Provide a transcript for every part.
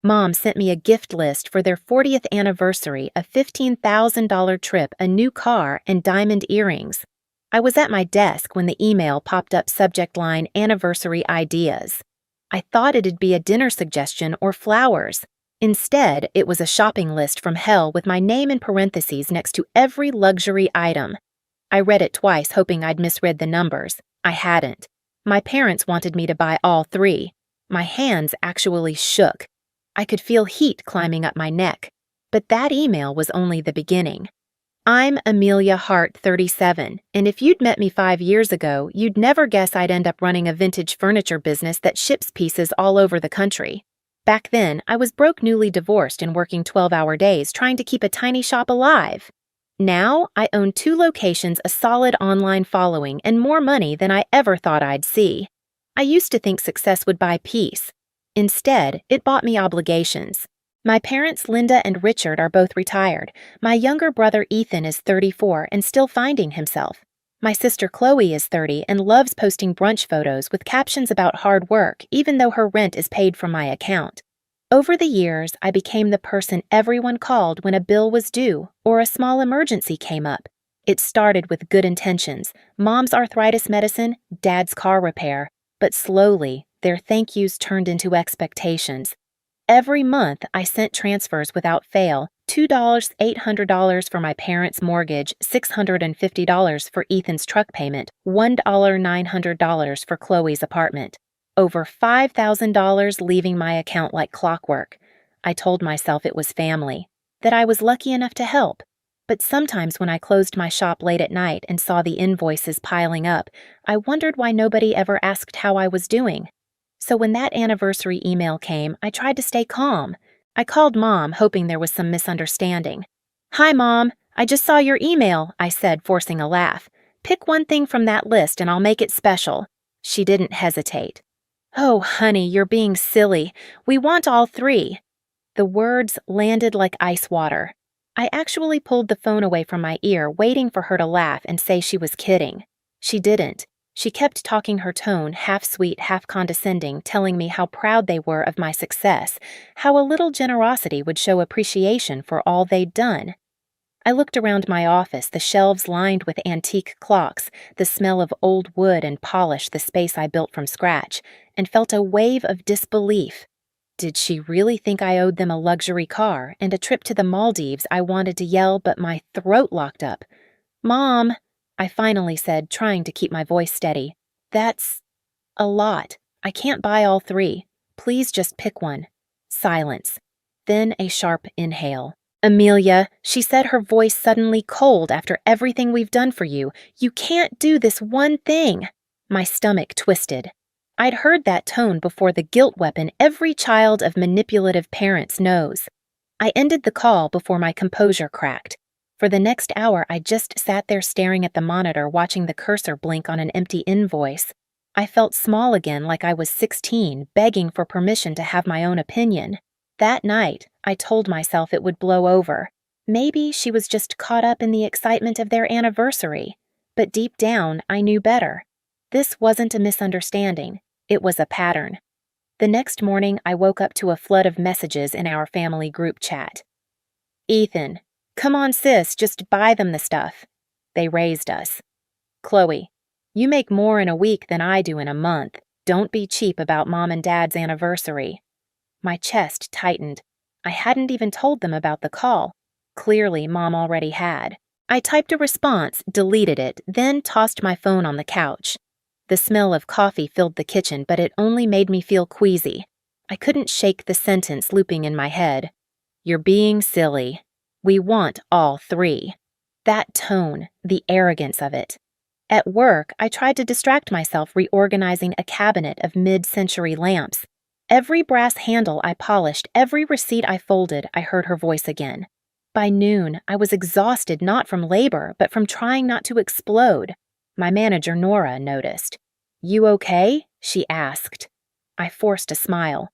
Mom sent me a gift list for their 40th anniversary, a $15,000 trip, a new car, and diamond earrings. I was at my desk when the email popped up, subject line Anniversary Ideas. I thought it'd be a dinner suggestion or flowers. Instead, it was a shopping list from hell with my name in parentheses next to every luxury item. I read it twice, hoping I'd misread the numbers. I hadn't. My parents wanted me to buy all three. My hands actually shook. I could feel heat climbing up my neck. But that email was only the beginning. I'm Amelia Hart, 37, and if you'd met me 5 years ago, you'd never guess I'd end up running a vintage furniture business that ships pieces all over the country. Back then, I was broke, newly divorced, and working 12-hour days trying to keep a tiny shop alive. Now, I own 2 locations, a solid online following, and more money than I ever thought I'd see. I used to think success would buy peace. Instead, it bought me obligations. My parents, Linda and Richard, are both retired. My younger brother, Ethan, is 34 and still finding himself. My sister, Chloe, is 30 and loves posting brunch photos with captions about hard work, even though her rent is paid from my account. Over the years, I became the person everyone called when a bill was due or a small emergency came up. It started with good intentions, Mom's arthritis medicine, Dad's car repair, but slowly, their thank yous turned into expectations. Every month, I sent transfers without fail, $2, $800 for my parents' mortgage, $650 for Ethan's truck payment, $1, $900 for Chloe's apartment. Over $5,000 leaving my account like clockwork. I told myself it was family, that I was lucky enough to help. But sometimes when I closed my shop late at night and saw the invoices piling up, I wondered why nobody ever asked how I was doing. So when that anniversary email came, I tried to stay calm. I called Mom, hoping there was some misunderstanding. "Hi, Mom. I just saw your email," I said, forcing a laugh. "Pick one thing from that list and I'll make it special." She didn't hesitate. "Oh, honey, you're being silly. We want all three." The words landed like ice water. I actually pulled the phone away from my ear, waiting for her to laugh and say she was kidding. She didn't. She kept talking, her tone half sweet, half condescending, telling me how proud they were of my success, how a little generosity would show appreciation for all they'd done. I looked around my office, the shelves lined with antique clocks, the smell of old wood and polish, the space I built from scratch, and felt a wave of disbelief. Did she really think I owed them a luxury car and a trip to the Maldives? I wanted to yell, but my throat locked up. "Mom," I finally said, trying to keep my voice steady. "That's a lot. I can't buy all three. Please just pick one." Silence. Then a sharp inhale. "Amelia," she said, her voice suddenly cold, "after everything we've done for you, you can't do this one thing." My stomach twisted. I'd heard that tone before, the guilt weapon every child of manipulative parents knows. I ended the call before my composure cracked. For the next hour, I just sat there staring at the monitor, watching the cursor blink on an empty invoice. I felt small again, like I was 16, begging for permission to have my own opinion. That night, I told myself it would blow over. Maybe she was just caught up in the excitement of their anniversary. But deep down, I knew better. This wasn't a misunderstanding. It was a pattern. The next morning, I woke up to a flood of messages in our family group chat. "Ethan, come on, sis, just buy them the stuff." They raised us. "Chloe, you make more in a week than I do in a month. Don't be cheap about Mom and Dad's anniversary." My chest tightened. I hadn't even told them about the call. Clearly, Mom already had. I typed a response, deleted it, then tossed my phone on the couch. The smell of coffee filled the kitchen, but it only made me feel queasy. I couldn't shake the sentence looping in my head. "You're being silly. We want all three." That tone, the arrogance of it. At work, I tried to distract myself reorganizing a cabinet of mid-century lamps. Every brass handle I polished, every receipt I folded, I heard her voice again. By noon, I was exhausted, not from labor, but from trying not to explode. My manager, Nora, noticed. "You okay?" she asked. I forced a smile.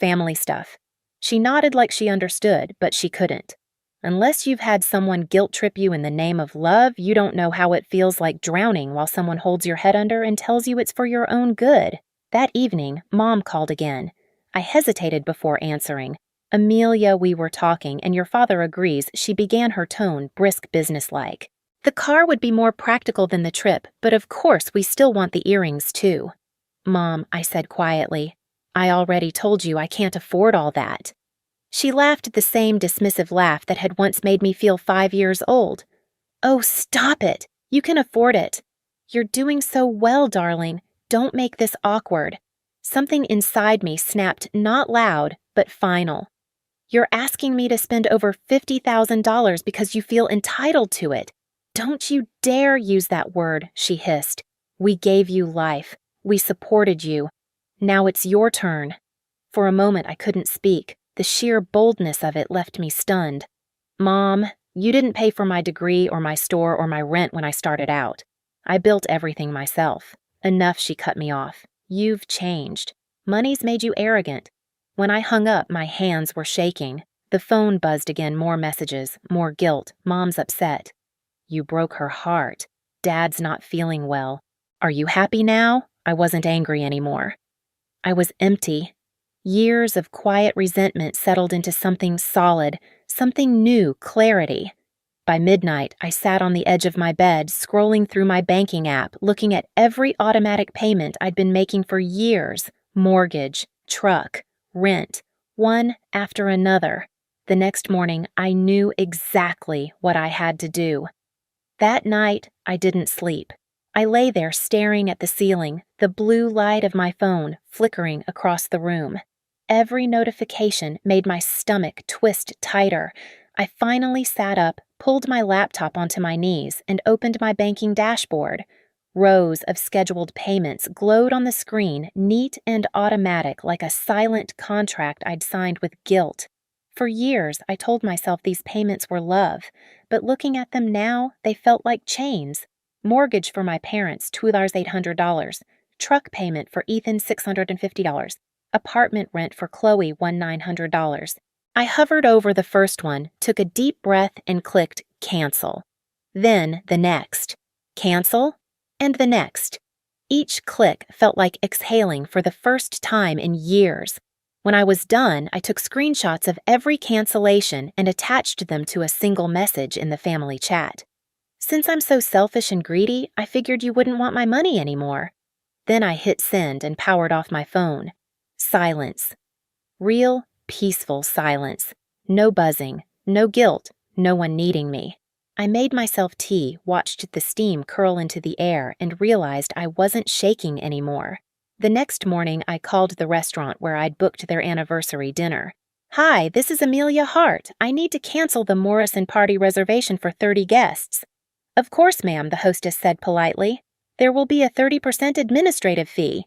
"Family stuff." She nodded like she understood, but she couldn't. Unless you've had someone guilt-trip you in the name of love, you don't know how it feels like drowning while someone holds your head under and tells you it's for your own good. That evening, Mom called again. I hesitated before answering. Amelia, we were talking, and your father agrees. She began her tone, brisk businesslike. The car would be more practical than the trip, but of course we still want the earrings too. Mom, I said quietly, I already told you I can't afford all that. She laughed the same dismissive laugh that had once made me feel 5 years old. Oh, stop it. You can afford it. You're doing so well, darling. Don't make this awkward. Something inside me snapped not loud, but final. You're asking me to spend over $50,000 because you feel entitled to it. Don't you dare use that word, she hissed. We gave you life. We supported you. Now it's your turn. For a moment I couldn't speak. The sheer boldness of it left me stunned. Mom, you didn't pay for my degree or my store or my rent when I started out. I built everything myself. Enough, she cut me off. You've changed. Money's made you arrogant. When I hung up, my hands were shaking. The phone buzzed again, more messages, more guilt. Mom's upset. You broke her heart. Dad's not feeling well. Are you happy now? I wasn't angry anymore. I was empty. Years of quiet resentment settled into something solid, something new, clarity. By midnight, I sat on the edge of my bed, scrolling through my banking app, looking at every automatic payment I'd been making for years. Mortgage, truck, rent, one after another. The next morning, I knew exactly what I had to do. That night, I didn't sleep. I lay there staring at the ceiling, the blue light of my phone flickering across the room. Every notification made my stomach twist tighter. I finally sat up, pulled my laptop onto my knees, and opened my banking dashboard. Rows of scheduled payments glowed on the screen, neat and automatic, like a silent contract I'd signed with guilt. For years, I told myself these payments were love, but looking at them now, they felt like chains. Mortgage for my parents, $2,800. Truck payment for Ethan, $650. Apartment rent for Chloe, $1,900. I hovered over the first one, took a deep breath, and clicked cancel. Then the next. Cancel? And the next. Each click felt like exhaling for the first time in years. When I was done, I took screenshots of every cancellation and attached them to a single message in the family chat. Since I'm so selfish and greedy, I figured you wouldn't want my money anymore. Then I hit send and powered off my phone. Silence. Real, peaceful silence. No buzzing, no guilt, no one needing me. I made myself tea, watched the steam curl into the air, and realized I wasn't shaking anymore. The next morning, I called the restaurant where I'd booked their anniversary dinner. Hi, this is Amelia Hart. I need to cancel the Morrison party reservation for 30 guests. Of course, ma'am, the hostess said politely. There will be a 30% administrative fee.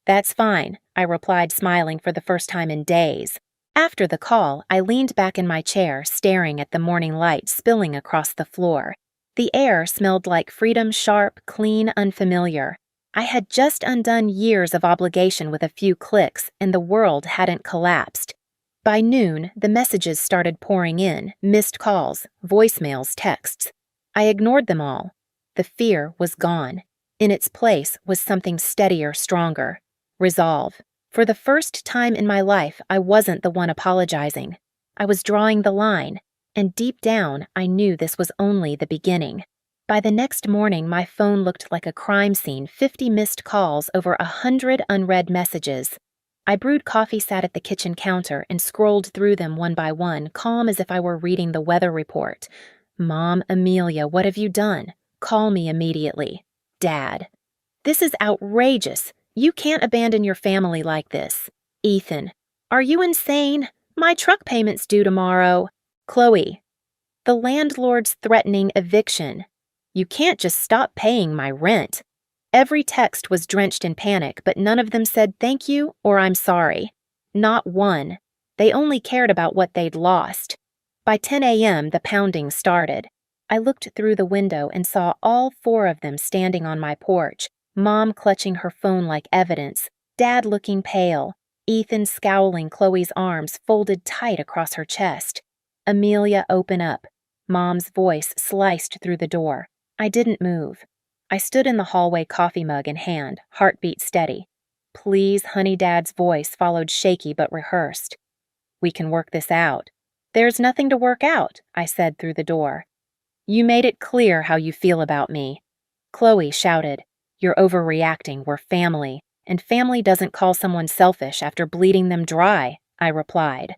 That's fine, I replied, smiling for the first time in days. After the call, I leaned back in my chair, staring at the morning light spilling across the floor. The air smelled like freedom, sharp, clean, unfamiliar. I had just undone years of obligation with a few clicks, and the world hadn't collapsed. By noon, the messages started pouring in, missed calls, voicemails, texts. I ignored them all. The fear was gone. In its place was something steadier, stronger. Resolve. For the first time in my life, I wasn't the one apologizing. I was drawing the line, and deep down, I knew this was only the beginning. By the next morning, my phone looked like a crime scene, 50 missed calls, over 100 unread messages. I brewed coffee, sat at the kitchen counter, and scrolled through them one by one, calm as if I were reading the weather report. Mom, Amelia, what have you done? Call me immediately. Dad. This is outrageous. You can't abandon your family like this. Ethan. Are you insane? My truck payment's due tomorrow. Chloe. The landlord's threatening eviction. You can't just stop paying my rent. Every text was drenched in panic, but none of them said thank you or I'm sorry. Not one. They only cared about what they'd lost. By 10 a.m., the pounding started. I looked through the window and saw all 4 of them standing on my porch, Mom clutching her phone like evidence, Dad looking pale, Ethan scowling, Chloe's arms folded tight across her chest. Amelia, open up. Mom's voice sliced through the door. I didn't move. I stood in the hallway, coffee mug in hand, heartbeat steady. Please, honey, Dad's voice followed shaky but rehearsed. We can work this out." "There's nothing to work out," I said through the door. "You made it clear how you feel about me." Chloe shouted, "You're overreacting. We're family, and family doesn't call someone selfish after bleeding them dry," I replied.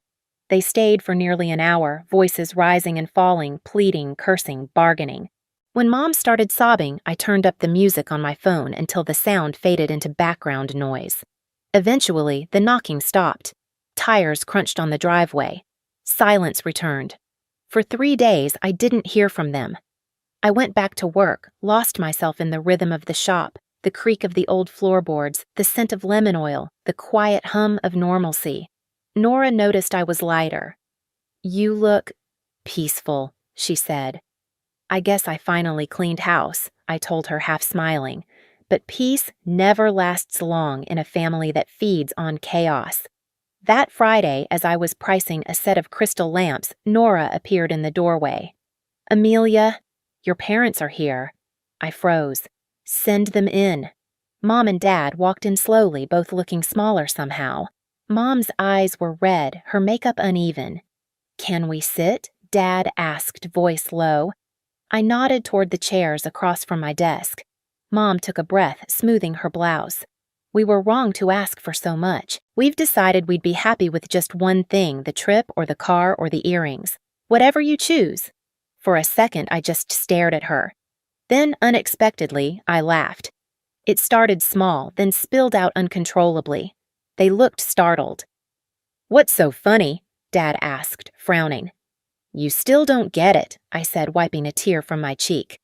They stayed for nearly an hour, voices rising and falling, pleading, cursing, bargaining. When Mom started sobbing, I turned up the music on my phone until the sound faded into background noise. Eventually, the knocking stopped. Tires crunched on the driveway. Silence returned. For 3 days, I didn't hear from them. I went back to work, lost myself in the rhythm of the shop, the creak of the old floorboards, the scent of lemon oil, the quiet hum of normalcy. Nora noticed I was lighter. "You look peaceful," she said. "I guess I finally cleaned house," I told her, half smiling. But peace never lasts long in a family that feeds on chaos. That Friday, as I was pricing a set of crystal lamps, Nora appeared in the doorway. "Amelia, your parents are here." I froze. "Send them in." Mom and Dad walked in slowly, both looking smaller somehow. Mom's eyes were red, her makeup uneven. "Can we sit?" Dad asked, voice low. I nodded toward the chairs across from my desk. Mom took a breath, smoothing her blouse. "We were wrong to ask for so much. We've decided we'd be happy with just one thing, the trip or the car or the earrings. Whatever you choose." For a second, I just stared at her. Then, unexpectedly, I laughed. It started small, then spilled out uncontrollably. They looked startled. "What's so funny?" Dad asked, frowning. "You still don't get it," I said, wiping a tear from my cheek.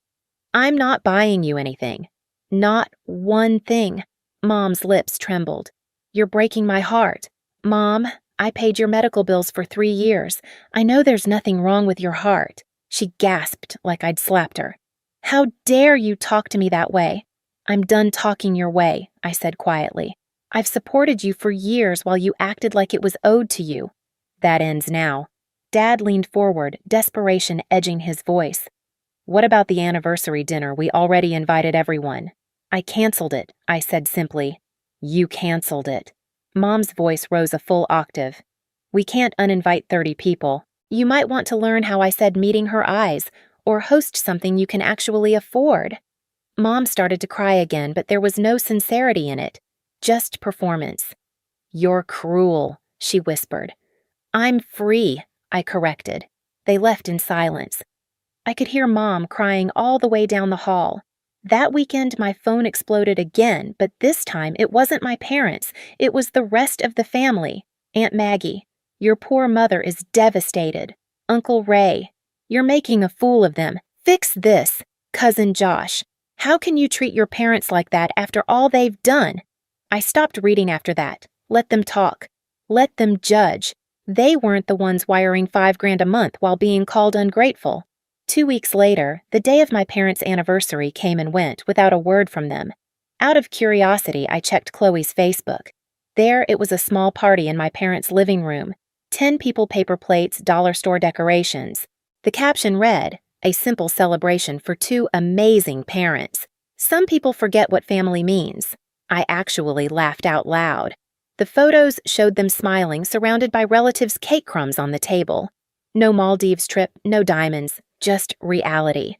"I'm not buying you anything." "Not one thing." Mom's lips trembled. "You're breaking my heart." "Mom, I paid your medical bills for 3 years. I know there's nothing wrong with your heart." She gasped like I'd slapped her. "How dare you talk to me that way?" "I'm done talking your way," I said quietly. "I've supported you for years while you acted like it was owed to you. That ends now." Dad leaned forward, desperation edging his voice. "What about the anniversary dinner? We already invited everyone." "I canceled it," I said simply. "You canceled it." Mom's voice rose a full octave. "We can't uninvite 30 people. You might want to learn how I said meeting her eyes, or host something you can actually afford." Mom started to cry again, but there was no sincerity in it, just performance. "You're cruel," she whispered. "I'm free," I corrected. They left in silence. I could hear Mom crying all the way down the hall. That weekend, my phone exploded again, but this time it wasn't my parents. It was the rest of the family. "Aunt Maggie, your poor mother is devastated. Uncle Ray, you're making a fool of them. Fix this. Cousin Josh, how can you treat your parents like that after all they've done?" I stopped reading after that. Let them talk. Let them judge. They weren't the ones wiring $5,000 a month while being called ungrateful. 2 weeks later, the day of my parents' anniversary came and went without a word from them. Out of curiosity, I checked Chloe's Facebook. There, it was a small party in my parents' living room. 10 people, paper plates, dollar store decorations. The caption read, "A simple celebration for 2 amazing parents." Some people forget what family means. I actually laughed out loud. The photos showed them smiling, surrounded by relatives' cake crumbs on the table. No Maldives trip, no diamonds, just reality.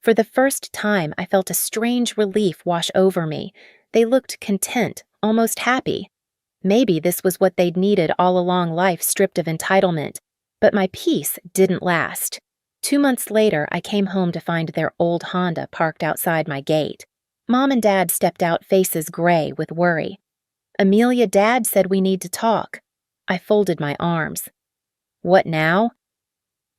For the first time, I felt a strange relief wash over me. They looked content, almost happy. Maybe this was what they'd needed all along, life stripped of entitlement. But my peace didn't last. 2 months later, I came home to find their old Honda parked outside my gate. Mom and Dad stepped out, faces gray with worry. "Amelia, Dad said we need to talk." I folded my arms. "What now?"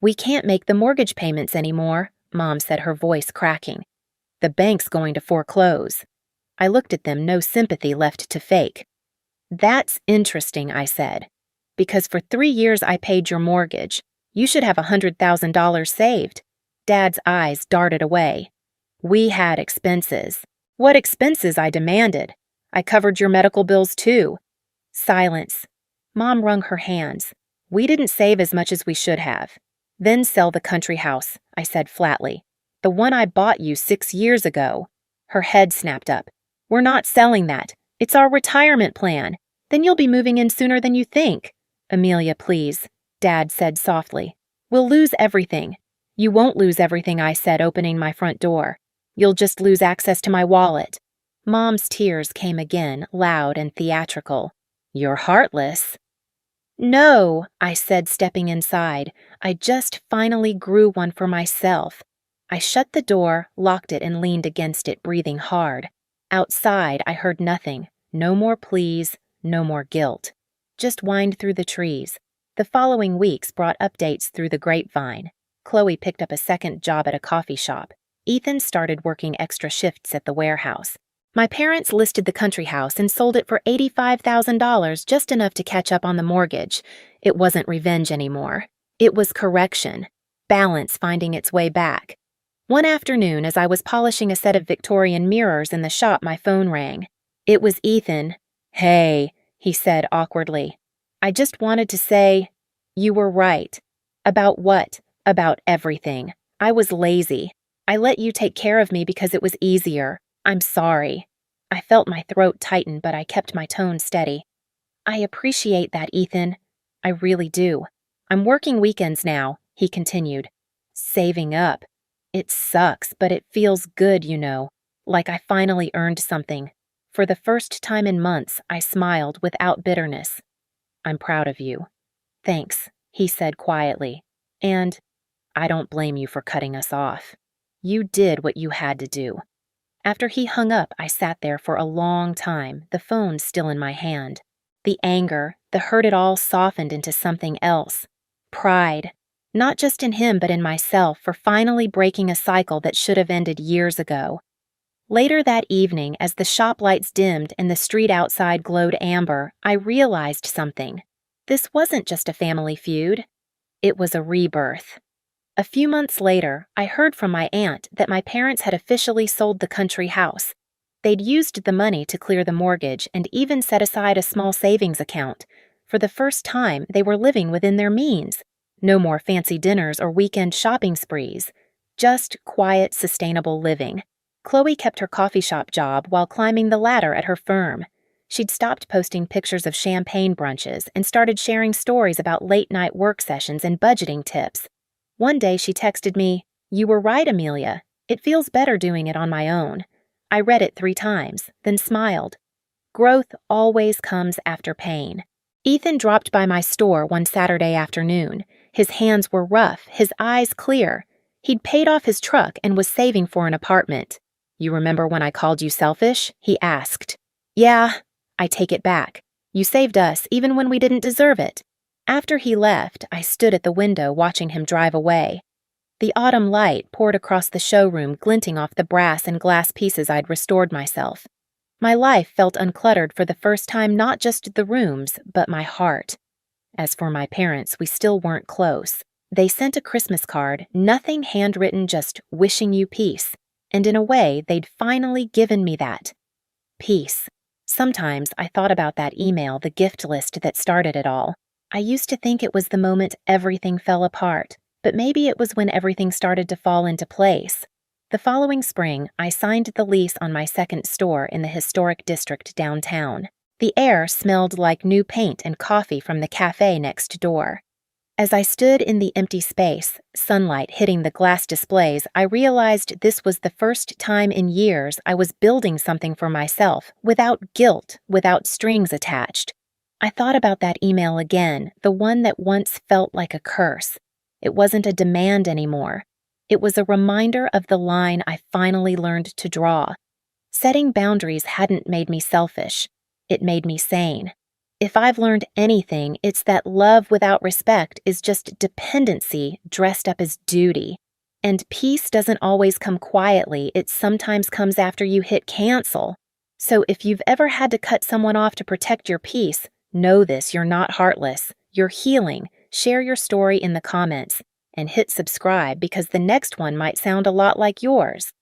"We can't make the mortgage payments anymore," Mom said, her voice cracking. "The bank's going to foreclose." I looked at them, no sympathy left to fake. "That's interesting," I said. "Because for 3 years I paid your mortgage. You should have $100,000 saved." Dad's eyes darted away. "We had expenses." "What expenses?" I demanded. "I covered your medical bills too." Silence. Mom wrung her hands. "We didn't save as much as we should have." "Then sell the country house," I said flatly. "The one I bought you 6 years ago." Her head snapped up. "We're not selling that. It's our retirement plan. Then you'll be moving in sooner than you think." Amelia, please, Dad said softly. We'll lose everything. You won't lose everything, I said, opening my front door. You'll just lose access to my wallet. Mom's tears came again, loud and theatrical. You're heartless. No, I said, stepping inside. I just finally grew one for myself. I shut the door, locked it, and leaned against it, breathing hard. Outside, I heard nothing. No more pleas, no more guilt. Just whined through the trees. The following weeks brought updates through the grapevine. Chloe picked up a second job at a coffee shop. Ethan started working extra shifts at the warehouse. My parents listed the country house and sold it for $85,000, just enough to catch up on the mortgage. It wasn't revenge anymore. It was correction. Balance finding its way back. One afternoon, as I was polishing a set of Victorian mirrors in the shop, my phone rang. It was Ethan. Hey, he said awkwardly. I just wanted to say, you were right. About what? About everything. I was lazy. I let you take care of me because it was easier. I'm sorry. I felt my throat tighten, but I kept my tone steady. I appreciate that, Ethan. I really do. I'm working weekends now, he continued. Saving up. It sucks, but it feels good, you know. Like I finally earned something. For the first time in months, I smiled without bitterness. I'm proud of you. Thanks, he said quietly. And I don't blame you for cutting us off. You did what you had to do. After he hung up, I sat there for a long time, the phone still in my hand. The anger, the hurt, it all softened into something else. Pride. Not just in him, but in myself for finally breaking a cycle that should have ended years ago. Later that evening, as the shop lights dimmed and the street outside glowed amber, I realized something. This wasn't just a family feud. It was a rebirth. A few months later, I heard from my aunt that my parents had officially sold the country house. They'd used the money to clear the mortgage and even set aside a small savings account. For the first time, they were living within their means. No more fancy dinners or weekend shopping sprees. Just quiet, sustainable living. Chloe kept her coffee shop job while climbing the ladder at her firm. She'd stopped posting pictures of champagne brunches and started sharing stories about late-night work sessions and budgeting tips. One day she texted me, "You were right, Amelia. It feels better doing it on my own." I read it 3 times, then smiled. Growth always comes after pain. Ethan dropped by my store one Saturday afternoon. His hands were rough, his eyes clear. He'd paid off his truck and was saving for an apartment. "You remember when I called you selfish?" he asked. "Yeah." I take it back. "You saved us even when we didn't deserve it." After he left, I stood at the window watching him drive away. The autumn light poured across the showroom, glinting off the brass and glass pieces I'd restored myself. My life felt uncluttered for the first time, not just the rooms, but my heart. As for my parents, we still weren't close. They sent a Christmas card, nothing handwritten, just wishing you peace. And in a way, they'd finally given me that. Peace. Sometimes I thought about that email, the gift list that started it all. I used to think it was the moment everything fell apart, but maybe it was when everything started to fall into place. The following spring, I signed the lease on my second store in the historic district downtown. The air smelled like new paint and coffee from the cafe next door. As I stood in the empty space, sunlight hitting the glass displays, I realized this was the first time in years I was building something for myself, without guilt, without strings attached. I thought about that email again, the one that once felt like a curse. It wasn't a demand anymore. It was a reminder of the line I finally learned to draw. Setting boundaries hadn't made me selfish. It made me sane. If I've learned anything, it's that love without respect is just dependency dressed up as duty. And peace doesn't always come quietly, it sometimes comes after you hit cancel. So if you've ever had to cut someone off to protect your peace, know this: you're not heartless. You're healing. Share your story in the comments. And hit subscribe because the next one might sound a lot like yours.